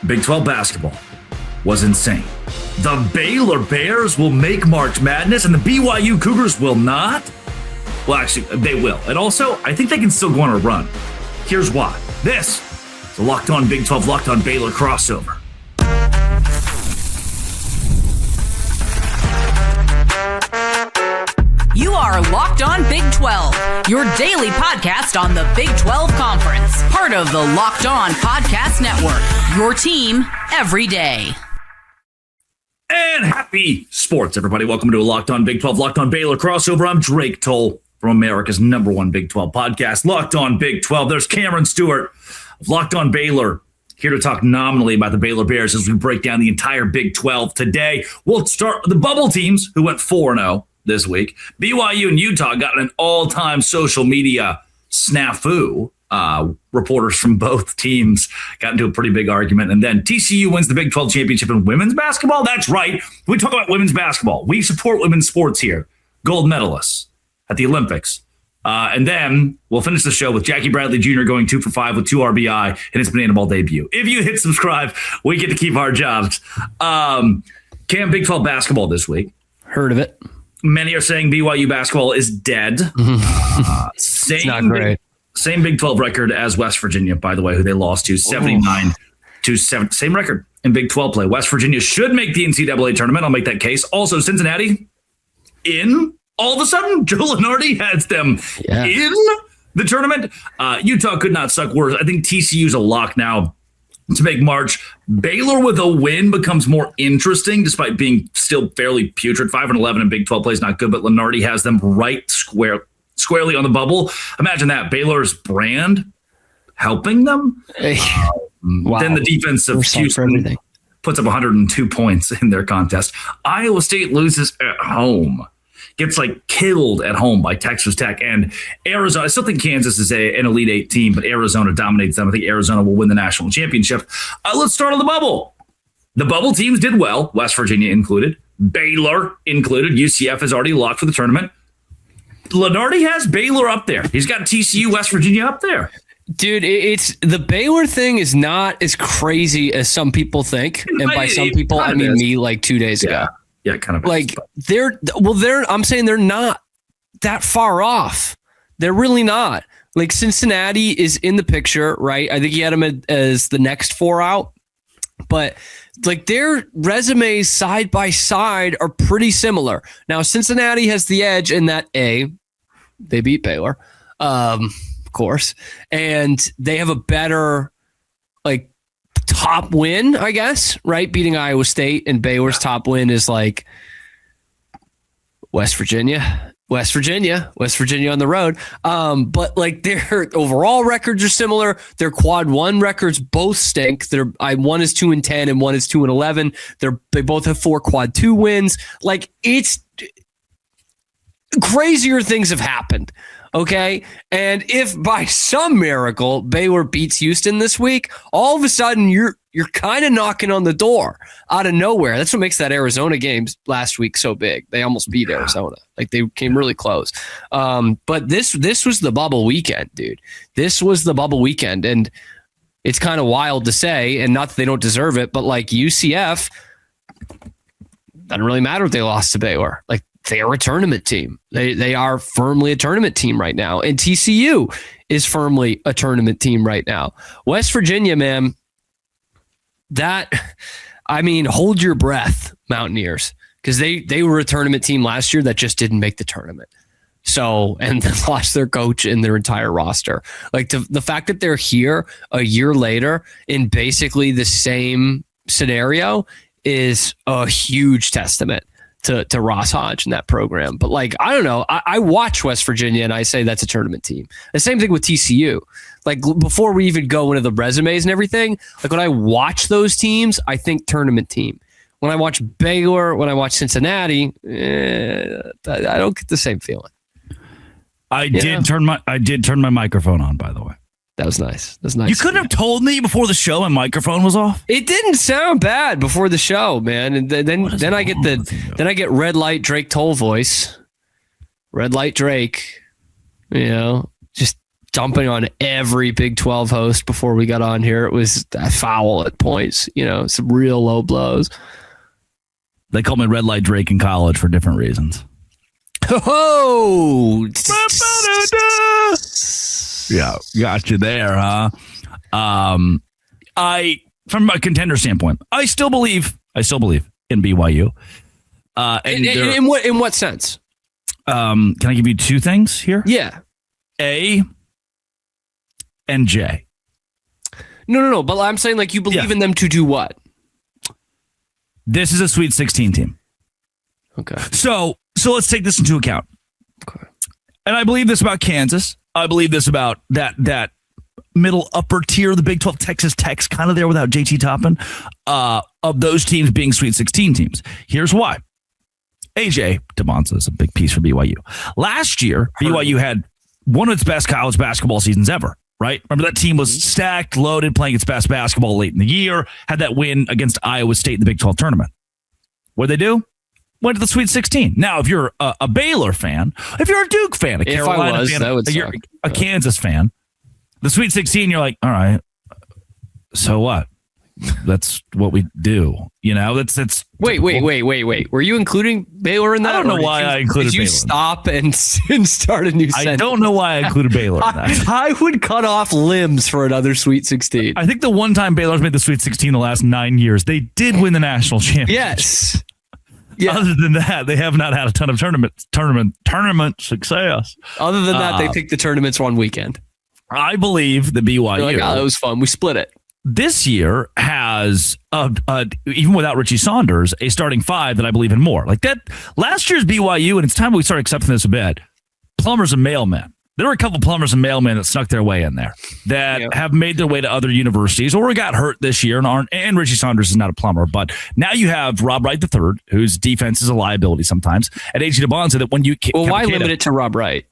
Big 12 basketball was insane. The Baylor Bears will make March Madness and the BYU Cougars will not. Well, actually, they will. And also, I think they can still go on a run. Here's why. This is the Locked On Big 12, Locked On Baylor crossover. You are Locked On Big 12, your daily podcast on the Big 12 Conference. Part of the Locked On Podcast Network, your team every day. And happy sports, everybody. Welcome to a Locked On Big 12, Locked On Baylor crossover. I'm Drake Toll from America's #1 Big 12 podcast, Locked On Big 12. There's Cameron Stewart of Locked On Baylor, here to talk nominally about the Baylor Bears as we break down the entire Big 12 today. We'll start with the bubble teams who went 4-0 this week. BYU and Utah got an all-time social media snafu. Reporters from both teams got into a pretty big argument. And then TCU wins the Big 12 championship in women's basketball. That's right. We talk about women's basketball. We support women's sports here. Gold medalists at the Olympics. And then we'll finish the show with Jackie Bradley Jr. going 2 for 5 with 2 RBI in his Banana Ball debut. If you hit subscribe, we get to keep our jobs. Cam, Big 12 basketball this week. Heard of it. Many are saying BYU basketball is dead. It's not great. Same Big 12 record as West Virginia, by the way, who they lost to 79-7. Same record in Big 12 play. West Virginia should make the NCAA tournament. I'll make that case. Also, Cincinnati in. All of a sudden, Joe Lunardi has them in the tournament. Utah could not suck worse. I think TCU's a lock now to make March. Baylor with a win becomes more interesting, despite being still fairly putrid. 5-11 in Big 12 play is not good, but Lunardi has them right squarely on the bubble. Imagine that. Baylor's brand helping them. Wow. Then the defense of Houston puts up 102 points in their contest. Iowa State loses at home. Gets killed at home by Texas Tech and Arizona. I still think Kansas is an Elite Eight team, but Arizona dominates them. I think Arizona will win the national championship. Let's start on the bubble. The bubble teams did well, West Virginia included, Baylor included. UCF is already locked for the tournament. Lunardi has Baylor up there. He's got TCU, West Virginia up there. Dude, it's the Baylor thing is not as crazy as some people think. And by some people, I mean me 2 days ago. Yeah, kind of. I'm saying they're not that far off. They're really not. Cincinnati is in the picture, right? I think he had them as the next 4 out. But their resumes side by side are pretty similar. Now, Cincinnati has the edge in that they beat Baylor, of course, and they have a better top win, I guess, right? Beating Iowa State, and Baylor's top win is West Virginia on the road. But their overall records are similar. Their quad one records both stink. One is 2-10 and one is 2-11. They both have 4 quad 2 wins. It's crazier things have happened. Okay. And if by some miracle Baylor beats Houston this week, all of a sudden you're kind of knocking on the door out of nowhere. That's what makes that Arizona game last week so big. They almost beat Arizona. They came really close. But this was the bubble weekend, dude. This was the bubble weekend. And it's kind of wild to say, and not that they don't deserve it, but UCF, doesn't really matter if they lost to Baylor. They are a tournament team. They are firmly a tournament team right now. And TCU is firmly a tournament team right now. West Virginia, man, hold your breath, Mountaineers, because they were a tournament team last year that just didn't make the tournament. So, and then lost their coach and their entire roster. The fact that they're here a year later in basically the same scenario is a huge testament to Ross Hodge and that program. But I don't know. I watch West Virginia and I say that's a tournament team. The same thing with TCU. Before we even go into the resumes and everything, when I watch those teams, I think tournament team. When I watch Baylor, when I watch Cincinnati, I don't get the same feeling. I did turn my microphone on, by the way. That was nice. That's nice. You couldn't have told me before the show my microphone was off. It didn't sound bad before the show, man. And then I get red light Drake Toll voice. Red light Drake. Just dumping on every Big 12 host before we got on here. It was foul at points, some real low blows. They called me Red Light Drake in college for different reasons. Oh, yeah, got you there, huh? From a contender standpoint, I still believe in BYU. In what sense? Can I give you two things here? Yeah. A and J. No. But I'm saying you believe in them to do what? This is a Sweet 16 team. Okay. So let's take this into account. Okay. And I believe this about Kansas. I believe this about that middle upper tier of the Big 12, Texas Tech's kind of there without JT Toppin, of those teams being Sweet 16 teams. Here's why. AJ DeMonza is a big piece for BYU. Last year, BYU had one of its best college basketball seasons ever, right? Remember that team was stacked, loaded, playing its best basketball late in the year, had that win against Iowa State in the Big 12 tournament. What'd they do? Went to the Sweet 16. Now, if you're a Baylor fan, if you're a Duke fan, a Carolina fan, you're a Kansas fan, the Sweet 16, you're like, all right, so what? That's what we do. That's Wait. Were you including Baylor in that? I don't know why I included Baylor. Did you stop and start a new sentence? I don't know why I included Baylor in that. I would cut off limbs for another Sweet 16. I think the one time Baylor's made the Sweet 16 the last 9 years, they did win the national championship. Yes. Yeah. Other than that, they have not had a ton of tournament success. Other than that, they picked the tournaments one weekend. I believe the BYU. That was fun. We split it. This year has, even without Richie Saunders, a starting five that I believe in more. Like that, last year's BYU, and it's time we start accepting this a bit, plumbers and mailmen. There were a couple plumbers and mailmen that snuck their way in there that have made their way to other universities or got hurt this year and Richie Saunders is not a plumber. But now you have Rob Wright III, whose defense is a liability sometimes, and AJ DeBonza that when you... why limit it to Rob Wright?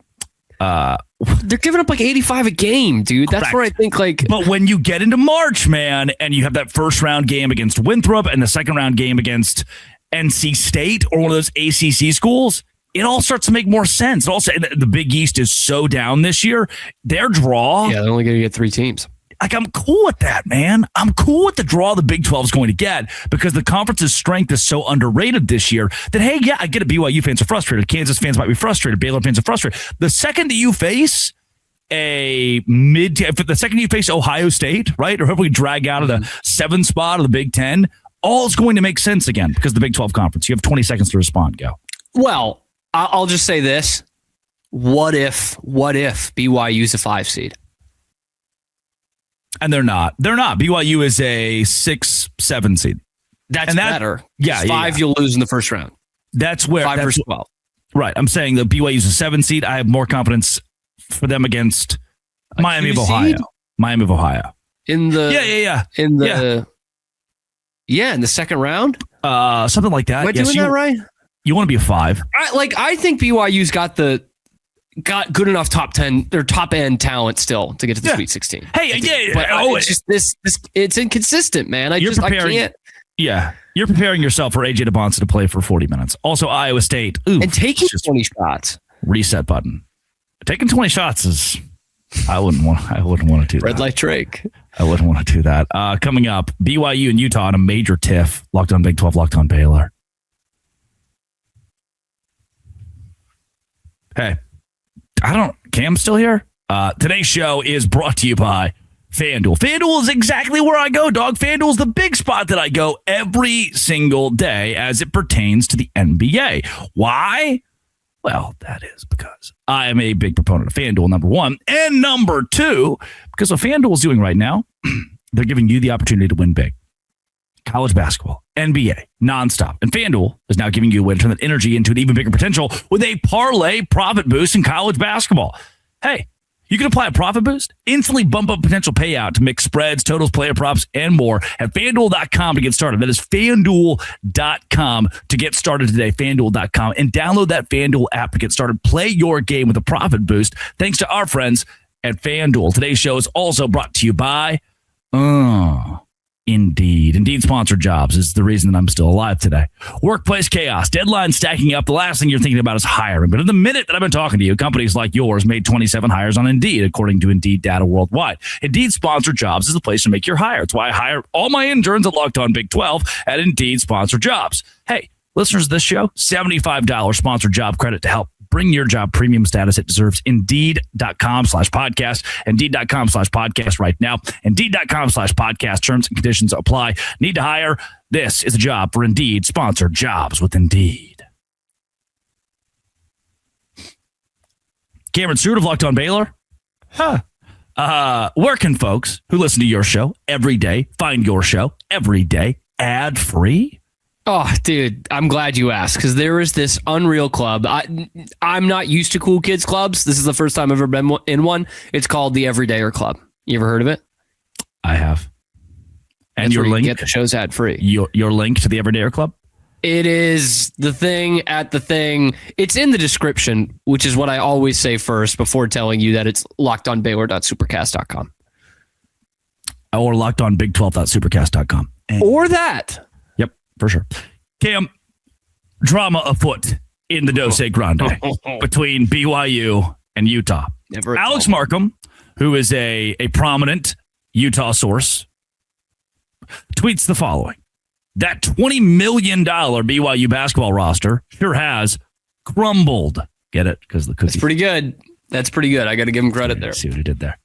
They're giving up 85 a game, dude. That's where I think But when you get into March, man, and you have that first round game against Winthrop and the second round game against NC State or one of those ACC schools, it all starts to make more sense. Also, the Big East is so down this year. Their draw... Yeah, they're only going to get 3 teams. I'm cool with that, man. I'm cool with the draw the Big 12 is going to get because the conference's strength is so underrated this year that, hey, yeah, I get it. BYU fans are frustrated. Kansas fans might be frustrated. Baylor fans are frustrated. The second that you face the second you face Ohio State, right, or if we drag out of the 7th spot of the Big 10, all is going to make sense again because the Big 12 conference. You have 20 seconds to respond. Go. Well, I'll just say this. What if BYU's a 5 seed? And they're not. BYU is a 6-7 seed. That's better. Yeah, 5 you'll lose in the first round. That's where 5 versus 12. Right. I'm saying that BYU is a 7 seed. I have more confidence for them against Miami of Ohio. Seed? Miami of Ohio. In the in the second round? Something like that. Am I doing that right? You want to be a 5. I think BYU's got good enough top 10 or top end talent still to get to the Sweet 16. Hey, it's just this it's inconsistent, man. I can't. Yeah, you're preparing yourself for AJ DeBonza to play for 40 minutes. Also, Iowa State. Oof, and taking 20 shots. Reset button. Taking 20 shots is. I wouldn't want to do that. Red Light Drake. I wouldn't want to do that. Coming up, BYU and Utah on a major tiff. Locked on Big 12. Locked on Baylor. Hey. Cam's still here? Today's show is brought to you by FanDuel. FanDuel is exactly where I go, dog. FanDuel is the big spot that I go every single day as it pertains to the NBA. Why? Well, that is because I am a big proponent of FanDuel, number one. And number two, because what FanDuel is doing right now, they're giving you the opportunity to win big. College basketball, NBA, nonstop. And FanDuel is now giving you a way to turn that energy into an even bigger potential with a parlay profit boost in college basketball. Hey, you can apply a profit boost, instantly bump up potential payout to mix spreads, totals, player props, and more at FanDuel.com to get started. That is FanDuel.com to get started today, FanDuel.com. And download that FanDuel app to get started. Play your game with a profit boost thanks to our friends at FanDuel. Today's show is also brought to you by... Indeed. Indeed sponsored jobs is the reason that I'm still alive today. Workplace chaos, deadlines stacking up. The last thing you're thinking about is hiring. But in the minute that I've been talking to you, companies like yours made 27 hires on Indeed, according to Indeed data worldwide. Indeed sponsored jobs is the place to make your hire. It's why I hire all my interns at Locked On Big 12 at Indeed sponsored jobs. Hey, listeners of this show, $75 sponsored job credit to help bring your job premium status it deserves. Indeed.com/podcast. Indeed.com/podcast right now. Indeed.com/podcast. Terms and conditions apply. Need to hire? This is a job for Indeed sponsored jobs with Indeed. Cameron Stewart of Locked On Baylor. Where can folks who listen to your show every day find your show every day ad free? Oh, dude, I'm glad you asked, because there is this unreal club. I'm not used to cool kids clubs. This is the first time I've ever been in one. It's called the Everydayer Club. You ever heard of it? I have. And That's your where you link, get the shows ad free. Your link to the Everydayer Club? It is the thing at the thing. It's in the description, which is what I always say first before telling you that it's lockedonbaylor.supercast.com. Or lockedonbig12.supercast.com. Or that. For sure. Cam, drama afoot in the Dose Grande between BYU and Utah. Alex Markham, who is a prominent Utah source, tweets the following. That $20 million BYU basketball roster sure has crumbled. Get it? Because the cookie. That's pretty good. That's pretty good. I got to give him credit there. See what he did there.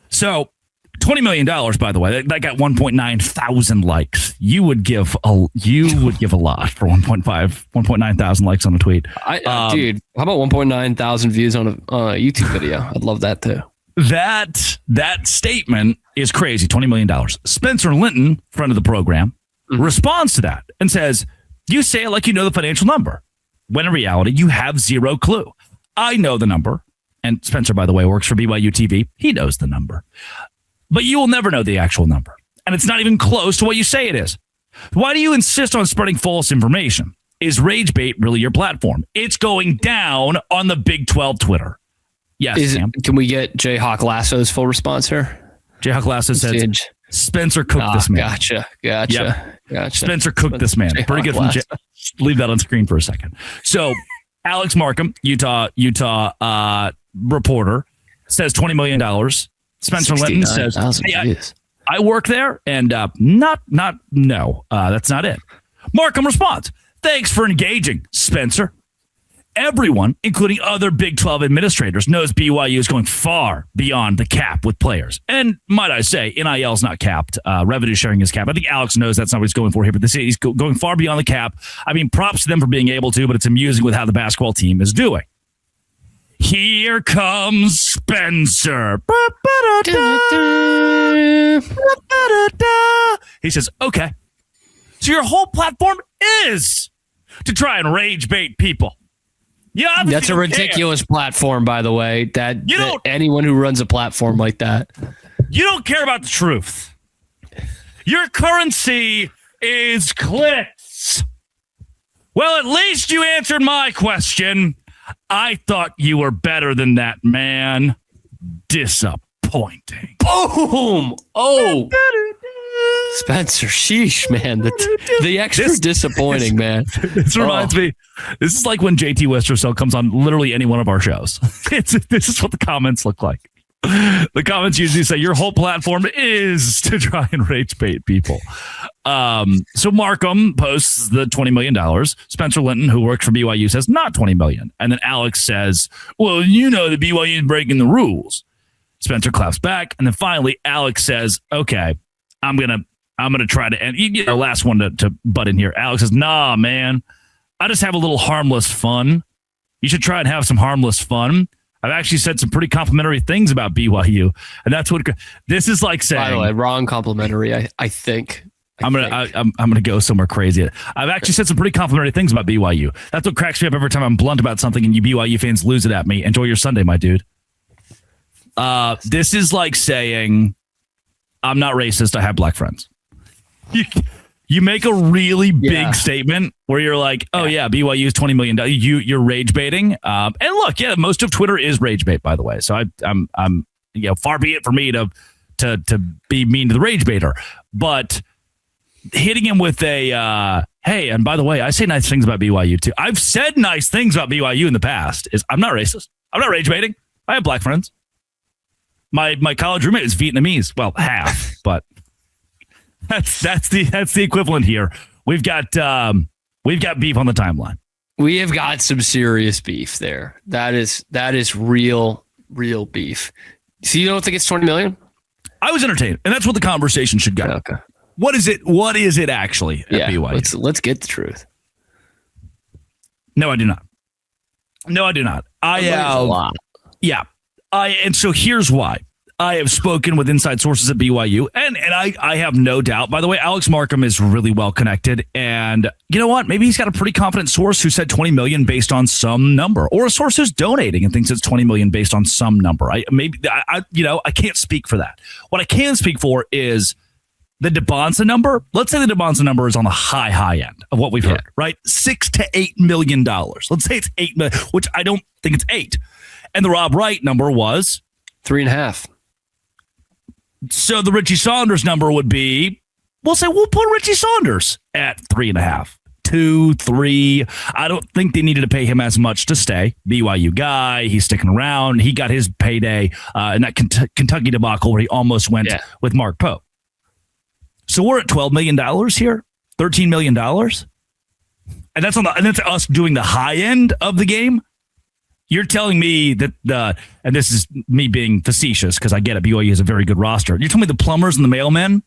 So, $20 million, by the way, that got 1.9 thousand likes. You would give a lot for 1.9 thousand likes on a tweet. Dude, how about 1.9 thousand views on a YouTube video? I'd love that too. That statement is crazy. $20 million. Spencer Linton, friend of the program, responds to that and says, "You say it like you know the financial number, when in reality you have zero clue. I know the number." And Spencer, by the way, works for BYU TV. He knows the number. But you will never know the actual number. And it's not even close to what you say it is. Why do you insist on spreading false information? Is rage bait really your platform? It's going down on the Big 12 Twitter. Yes, Sam. Can we get Jayhawk Lasso's full response here? Jayhawk Lasso says, Spencer cooked this man. Gotcha. Yep. Spencer cooked this man. Pretty good from leave that on screen for a second. So Alex Markham, Utah reporter, says $20 million. Spencer Linton says, hey, I work there, and no, that's not it. Markham responds, thanks for engaging, Spencer. Everyone, including other Big 12 administrators, knows BYU is going far beyond the cap with players. And might I say, NIL is not capped. Revenue sharing is capped. I think Alex knows that's not what he's going for here, but he's going far beyond the cap. I mean, props to them for being able to, but it's amusing with how the basketball team is doing. Here comes Spencer. He says, okay, so your whole platform is to try and rage bait people. Yeah, that's a ridiculous platform, by the way. That anyone who runs a platform like that. You don't care about the truth. Your currency is clicks. Well, at least you answered my question. I thought you were better than that, man. Disappointing. Boom! Oh, Spencer, sheesh, man. The extra disappointing, man. This reminds me. This is like when JT Westercell comes on literally any one of our shows. This is what the comments look like. The comments usually say your whole platform is to try and rage bait people. So Markham posts the $20 million. Spencer Linton, who works for BYU, says not $20 million. And then Alex says, well, you know the BYU is breaking the rules. Spencer claps back. And then finally, Alex says, okay, I'm gonna try to end. You get our last one to butt in here. Alex says, nah, man, I just have a little harmless fun. You should try and have some harmless fun. I've actually said some pretty complimentary things about BYU, and that's what this is like saying. By the way, wrong complimentary. I think. I'm gonna go somewhere crazy. I've actually said some pretty complimentary things about BYU. That's what cracks me up every time I'm blunt about something, and you BYU fans lose it at me. Enjoy your Sunday, my dude. This is like saying, I'm not racist. I have black friends. You make a really big statement where you're like, oh yeah, BYU is $20 million. You're rage baiting. And look, yeah, most of Twitter is rage bait, by the way. So I'm far be it for me to be mean to the rage baiter. But hitting him with a, hey, and by the way, I say nice things about BYU too. I've said nice things about BYU in the past. I'm not racist. I'm not rage baiting. I have black friends. My college roommate is Vietnamese. Well, half, but that's the equivalent here. We've got beef on the timeline. We have got some serious beef there. That is real beef. So you don't think it's 20 million? I was entertained, and that's what the conversation should go. Okay. What is it? What is it actually at BYU? Let's get the truth. No, I do not. I have a lot. Yeah. And so here's why. I have spoken with inside sources at BYU, and I have no doubt. By the way, Alex Markham is really well connected, and you know what? Maybe he's got a pretty confident source who said 20 million based on some number, or a source who's donating and thinks it's 20 million based on some number. I can't speak for that. What I can speak for is the DeBonza number. Let's say the DeBonza number is on the high end of what we've heard, right? $6 to $8 million. Let's say it's $8 million, which I don't think it's 8. And the Rob Wright number was 3.5. So the Richie Saunders number would be, we'll put Richie Saunders at 3.5, 2, 3. I don't think they needed to pay him as much to stay. BYU guy, he's sticking around. He got his payday in that Kentucky debacle where he almost went with Mark Pope. So we're at $12 million here, $13 million, and that's us doing the high end of the game. You're telling me that and this is me being facetious because I get it, BYU has a very good roster. You're telling me the plumbers and the mailmen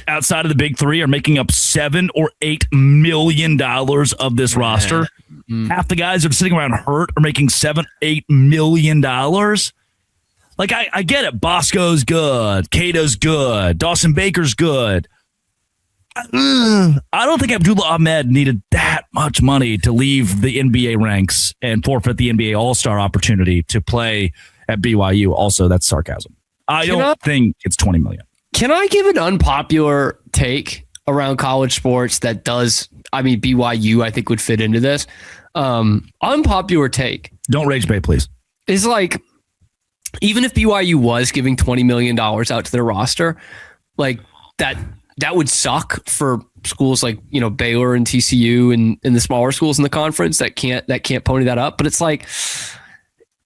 outside of the big three are making up $7 or $8 million of this roster? Mm-hmm. Half the guys that are sitting around hurt are making $7-8 million. Like I get it. Bosco's good, Cato's good, Dawson Baker's good. I don't think Abdullah Ahmed needed that much money to leave the NBA ranks and forfeit the NBA All-Star opportunity to play at BYU. Also, that's sarcasm. I don't think it's 20 million. Can I give an unpopular take around college sports that does, BYU I think would fit into this. Unpopular take. Don't rage bait, please. Is like, even if BYU was giving $20 million out to their roster, like that would suck for schools like, Baylor and TCU and the smaller schools in the conference that can't pony that up. But it's like,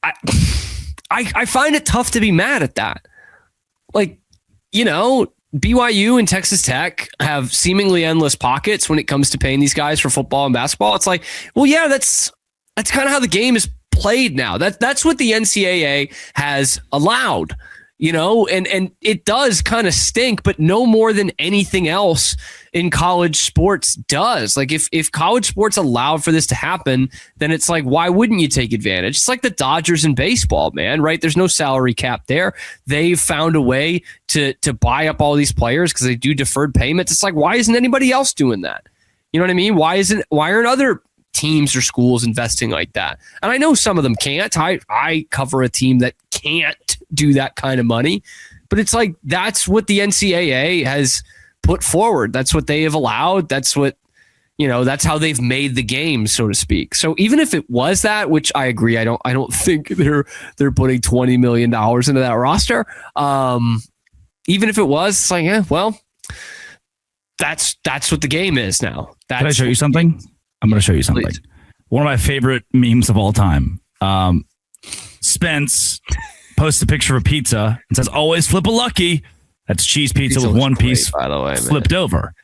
I find it tough to be mad at that. Like, BYU and Texas Tech have seemingly endless pockets when it comes to paying these guys for football and basketball. It's like, well, yeah, that's kind of how the game is played now. That's what the NCAA has allowed. And it does kind of stink, but no more than anything else in college sports does. Like if college sports allowed for this to happen, then it's like, why wouldn't you take advantage? It's like the Dodgers in baseball, man, right? There's no salary cap there. They've found a way to buy up all these players because they do deferred payments. It's like, why isn't anybody else doing that? You know what I mean? Why aren't other teams or schools investing like that? And I know some of them can't. I cover a team that can't do that kind of money, but it's like, that's what the NCAA has put forward. That's what they have allowed. That's what, that's how they've made the game, so to speak. So even if it was that, which I agree, I don't think they're putting $20 million into that roster. Even if it was, it's like, that's what the game is now. Can I show you something? I'm going to show you something. Please. One of my favorite memes of all time. Spence posts a picture of a pizza and says, "Always flip a lucky." That's cheese pizza with one piece by the way, flipped over.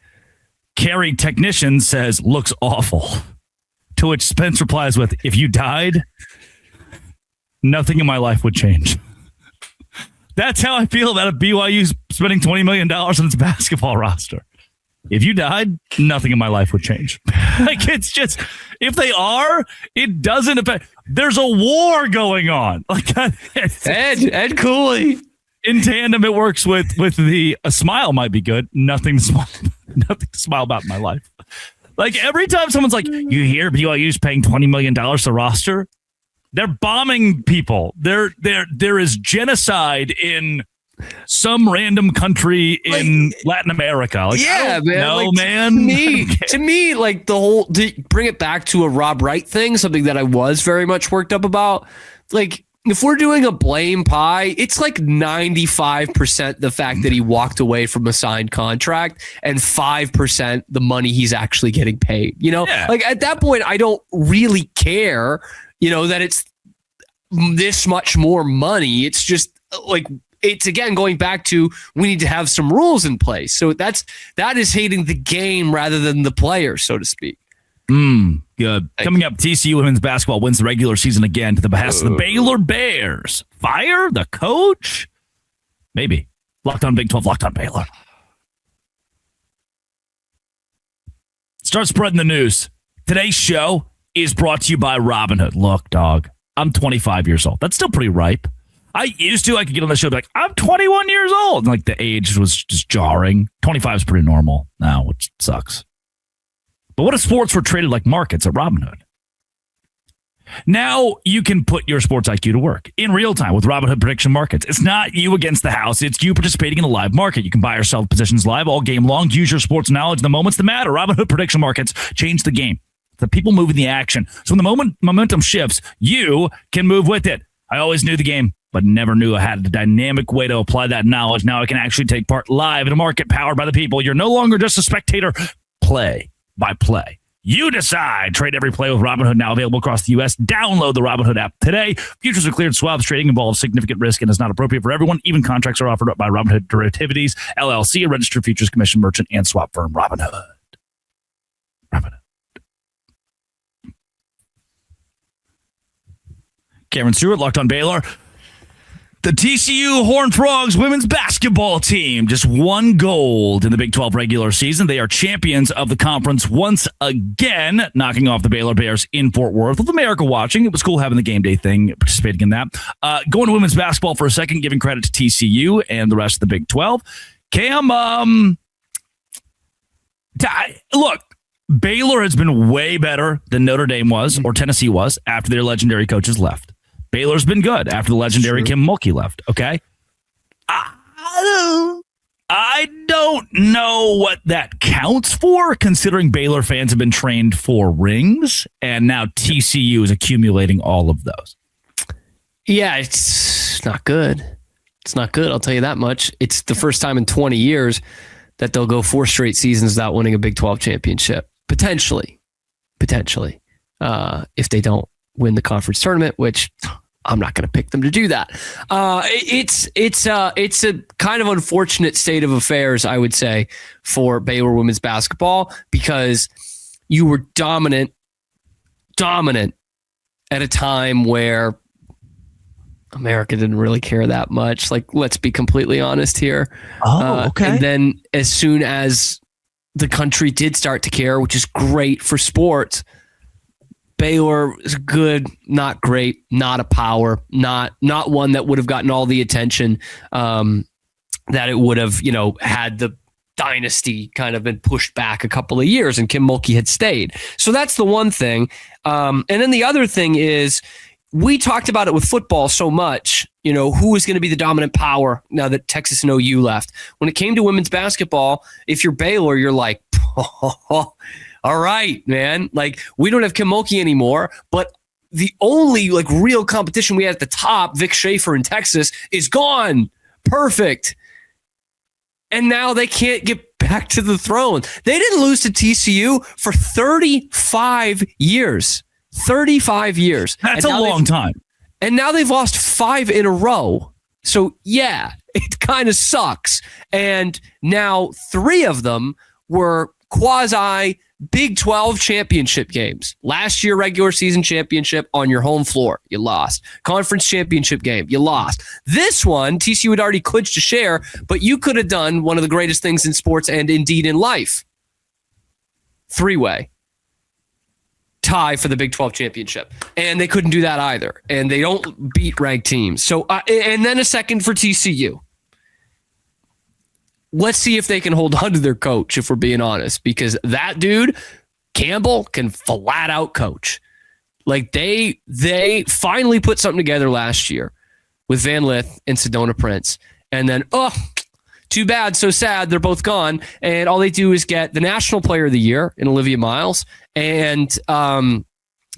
Carrie Technician says, "Looks awful." To which Spence replies with, "If you died, nothing in my life would change." That's how I feel about BYU spending $20 million on its basketball roster. If you died, nothing in my life would change. Like, it's just, if they are, it doesn't affect. There's a war going on. Like, Ed Cooley. In tandem, it works with a smile might be good. Nothing to smile about in my life. Like, every time someone's like, you hear BYU's paying $20 million to roster, they're bombing people. There is genocide in some random country in Latin America. Like, yeah, man. No, man. To me, like to bring it back to a Rob Wright thing, something that I was very much worked up about. Like, if we're doing a blame pie, it's like 95% the fact that he walked away from a signed contract and 5% the money he's actually getting paid. Like at that point, I don't really care, that it's this much more money. It's just like, it's again going back to we need to have some rules in place. So that is hating the game rather than the player, so to speak. Good. Coming up, TCU women's basketball wins the regular season again to the behest of the Baylor Bears. Fire the coach? Maybe. Locked on Big 12, Locked on Baylor. Start spreading the news. Today's show is brought to you by Robinhood. Look, dog, I'm 25 years old. That's still pretty ripe. I could get on the show and be like, I'm 21 years old. And like the age was just jarring. 25 is pretty normal now, which sucks. But what if sports were traded like markets at Robinhood? Now you can put your sports IQ to work in real time with Robinhood prediction markets. It's not you against the house. It's you participating in a live market. You can buy or sell positions live all game long. Use your sports knowledge in the moments that matter. Robinhood prediction markets change the game. The people moving the action. So when the momentum shifts, you can move with it. I always knew the game, but never knew I had a dynamic way to apply that knowledge. Now I can actually take part live in a market powered by the people. You're no longer just a spectator. Play by play. You decide. Trade every play with Robinhood, now available across the U.S. Download the Robinhood app today. Futures are cleared. Swaps trading involves significant risk and is not appropriate for everyone. Even contracts are offered by Robinhood Derivatives, LLC, a registered futures commission merchant and swap firm. Robinhood. Cameron Stewart, Locked on Baylor. The TCU Horned Frogs women's basketball team just won gold in the Big 12 regular season. They are champions of the conference once again, knocking off the Baylor Bears in Fort Worth. With America watching, it was cool having the game day thing, participating in that. Going to women's basketball for a second, giving credit to TCU and the rest of the Big 12. Cam, look, Baylor has been way better than Notre Dame was or Tennessee was after their legendary coaches left. Baylor's been good after the legendary Kim Mulkey left, okay? I don't know what that counts for, considering Baylor fans have been trained for rings, and now TCU is accumulating all of those. Yeah, it's not good. It's not good, I'll tell you that much. It's the first time in 20 years that they'll go 4 straight seasons without winning a Big 12 championship. Potentially. If they don't win the conference tournament, which I'm not going to pick them to do that. It's a kind of unfortunate state of affairs, I would say, for Baylor women's basketball, because you were dominant at a time where America didn't really care that much. Like, let's be completely honest here. Okay. And then as soon as the country did start to care, which is great for sports, Baylor is good, not great, not a power, not one that would have gotten all the attention that it would have, had the dynasty kind of been pushed back a couple of years and Kim Mulkey had stayed. So that's the one thing. And then the other thing is, we talked about it with football so much, who is going to be the dominant power now that Texas and OU left. When it came to women's basketball, if you're Baylor, you're like, all right, man. Like, we don't have Kim Mulkey anymore, but the only real competition we had at the top, Vic Schaefer in Texas, is gone. Perfect. And now they can't get back to the throne. They didn't lose to TCU for 35 years. 35 years. That's a long time. And now they've lost 5 in a row. So, yeah, it kind of sucks. And now 3 of them were quasi Big 12 championship games. Last year, regular season championship on your home floor, you lost. Conference championship game, you lost. This one, TCU had already clinched a share, but you could have done one of the greatest things in sports and indeed in life. 3-way tie for the Big 12 championship. And they couldn't do that either. And they don't beat ranked teams. So, and then a second for TCU. Let's see if they can hold on to their coach, if we're being honest, because that dude, Campbell, can flat out coach. Like, they finally put something together last year with Van Lith and Sedona Prince. And then, too bad, so sad, they're both gone. And all they do is get the National Player of the Year in Olivia Miles and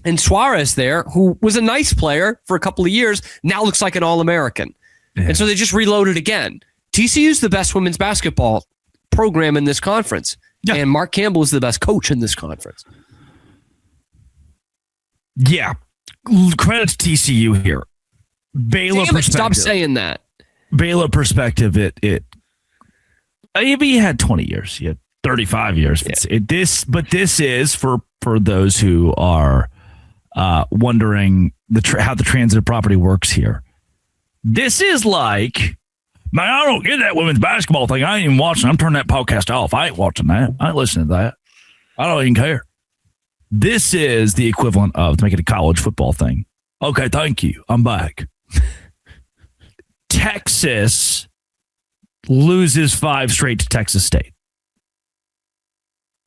And Suarez there, who was a nice player for a couple of years, now looks like an All-American. Yeah. And so they just reloaded again. TCU's the best women's basketball program in this conference. Yeah. And Mark Campbell is the best coach in this conference. Yeah. Credit to TCU here. Baylor perspective. Stop saying that. Baylor perspective, he had 20 years. He had 35 years. Yeah. This is for those who are wondering how the transitive property works here. This is like, man, I don't get that women's basketball thing. I ain't even watching. I'm turning that podcast off. I ain't watching that. I ain't listening to that. I don't even care. This is the equivalent of to make it a college football thing. Okay, thank you. I'm back. Texas loses 5 straight to Texas State.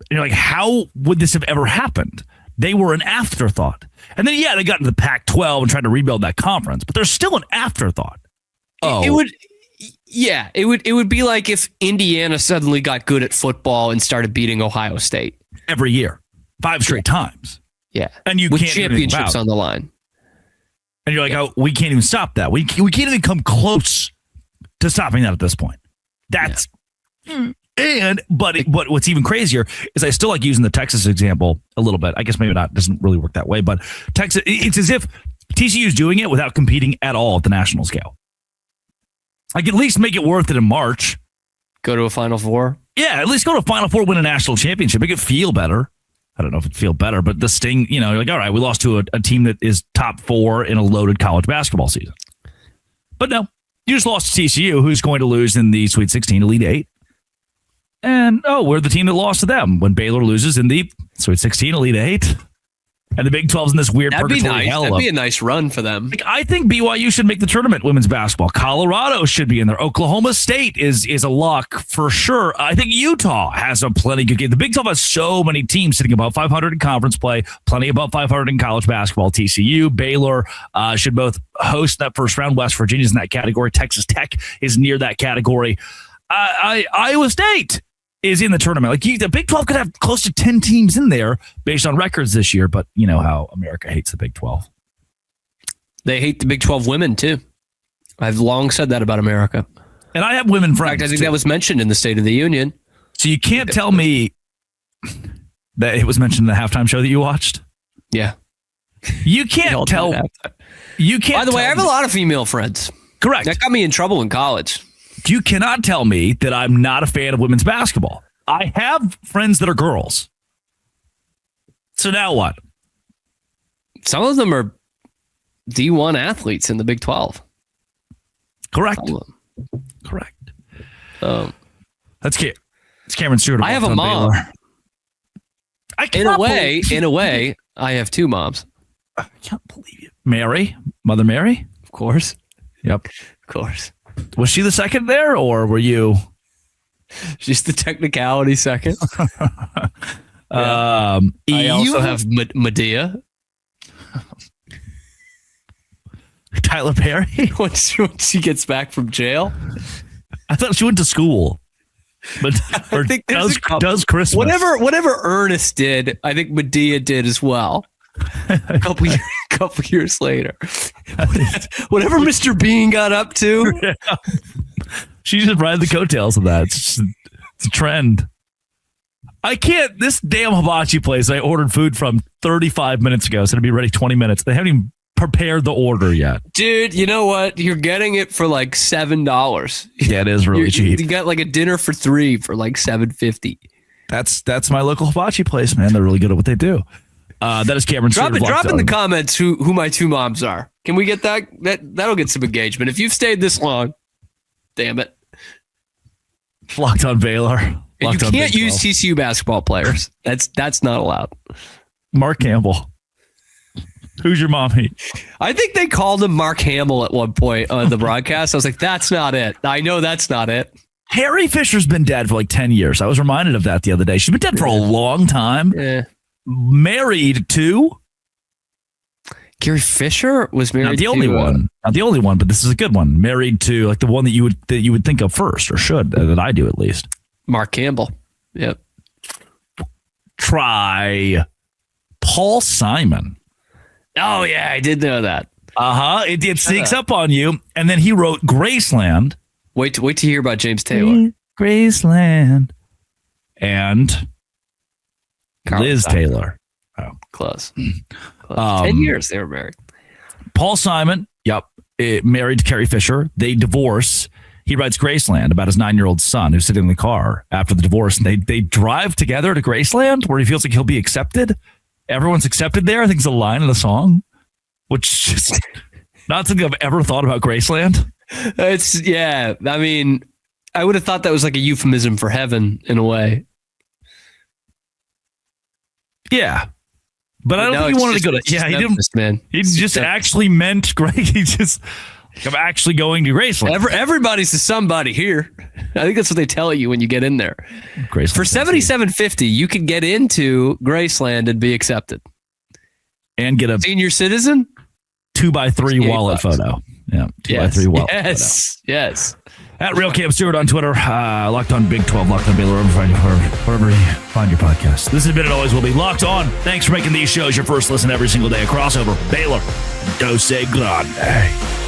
And you're like, how would this have ever happened? They were an afterthought. And then, they got into the Pac-12 and tried to rebuild that conference, but they're still an afterthought. It would be like if Indiana suddenly got good at football and started beating Ohio State. Every year. 5 straight times. Yeah. And you with can't championships on the line. And you're like, oh, we can't even stop that. We can't even come close to stopping that at this point. That's but what's even crazier is I still like using the Texas example a little bit. I guess maybe not, doesn't really work that way, but Texas, it's as if TCU is doing it without competing at all at the national scale. Like at least make it worth it in March. Go to a Final Four. Yeah, at least go to a Final Four, win a national championship, make it feel better. I don't know if it'd feel better, but the sting, you're like, all right, we lost to a team that is top 4 in a loaded college basketball season. But no, you just lost to TCU, who's going to lose in the Sweet 16, Elite 8. And, we're the team that lost to them when Baylor loses in the Sweet 16, Elite 8. And the Big 12's in this weird purgatory hell. That'd be a nice run for them. Like, I think BYU should make the tournament, women's basketball. Colorado should be in there. Oklahoma State is a lock for sure. I think Utah has a plenty good game. The Big 12 has so many teams sitting above 500 in conference play, plenty above 500 in college basketball. TCU, Baylor should both host that first round. West Virginia's in that category. Texas Tech is near that category. Iowa State is in the tournament. Like the Big 12 could have close to 10 teams in there based on records this year, but you know how America hates the Big 12. They hate the Big 12 women too. I've long said that about America. And I have women friends. In fact, I think that was mentioned in the State of the Union. So you can't tell me that it was mentioned in the halftime show that you watched? Yeah. You can't tell. You can't. By the way, I have a lot of female friends. Correct. That got me in trouble in college. You cannot tell me that I'm not a fan of women's basketball. I have friends that are girls. So now what? Some of them are D1 athletes in the Big 12. Correct. Correct. That's Cameron Stewart. I have a mom. In a way, I have 2 moms. I can't believe you. Mary? Mother Mary? Of course. Yep. Of course. Was she the second there, or were you? She's the technicality second. I also have Medea. Tyler Perry? Once she gets back from jail. I thought she went to school. But or does Christmas. Whatever Ernest did, I think Medea did as well. A couple years later. Whatever Mr. Bean got up to. Yeah. She's just riding the coattails of that. It's a trend. I can't. This damn hibachi place I ordered food from 35 minutes ago, so it'll be ready 20 minutes. They haven't even prepared the order yet. Dude, you know what? You're getting it for like $7. Yeah, it is really cheap. You got like a dinner for 3 for like $7.50. That's my local hibachi place, man. They're really good at what they do. That is Cameron. Drop in the comments who my 2 moms are. Can we get that? That'll get some engagement. If you've stayed this long, damn it. Locked on Baylor. You can't use TCU basketball players. That's not allowed. Mark Campbell. Who's your mommy? I think they called him Mark Hamill at one point on the broadcast. I was like, that's not it. I know that's not it. Harry Fisher's been dead for like 10 years. I was reminded of that the other day. She's been dead for a long time. Yeah. Married to Gary Fisher was married. Not the only one, but this is a good one. Married to like the one that you would think of first, or should, that I do at least. Mark Campbell. Yep. Try Paul Simon. Oh, yeah, I did know that. It sneaks up on you. And then he wrote Graceland. Wait to hear about James Taylor. Graceland. And Liz Taylor. Oh, close. 10 years they were married. Paul Simon, married to Carrie Fisher. They divorce. He writes Graceland about his 9-year-old son who's sitting in the car after the divorce. And they drive together to Graceland where he feels like he'll be accepted. Everyone's accepted there. I think it's a line in the song, which is not something I've ever thought about Graceland. I mean, I would have thought that was like a euphemism for heaven in a way. Yeah. But I don't think he wanted to go to. Yeah, he didn't. Man. He just actually meant great. He just. I'm actually going to Graceland. Everybody's a somebody here. I think that's what they tell you when you get in there. Graceland, for $77.50, you can get into Graceland and be accepted, and get a senior citizen 2x3 wallet photo. Yeah, 2x3 wallet. Yes. At Real Cam Stewart on Twitter, Locked On Big 12, Locked On Baylor, wherever you find your podcast. This has been and always will be Locked On. Thanks for making these shows your first listen every single day. A crossover, Baylor, Dose Grande.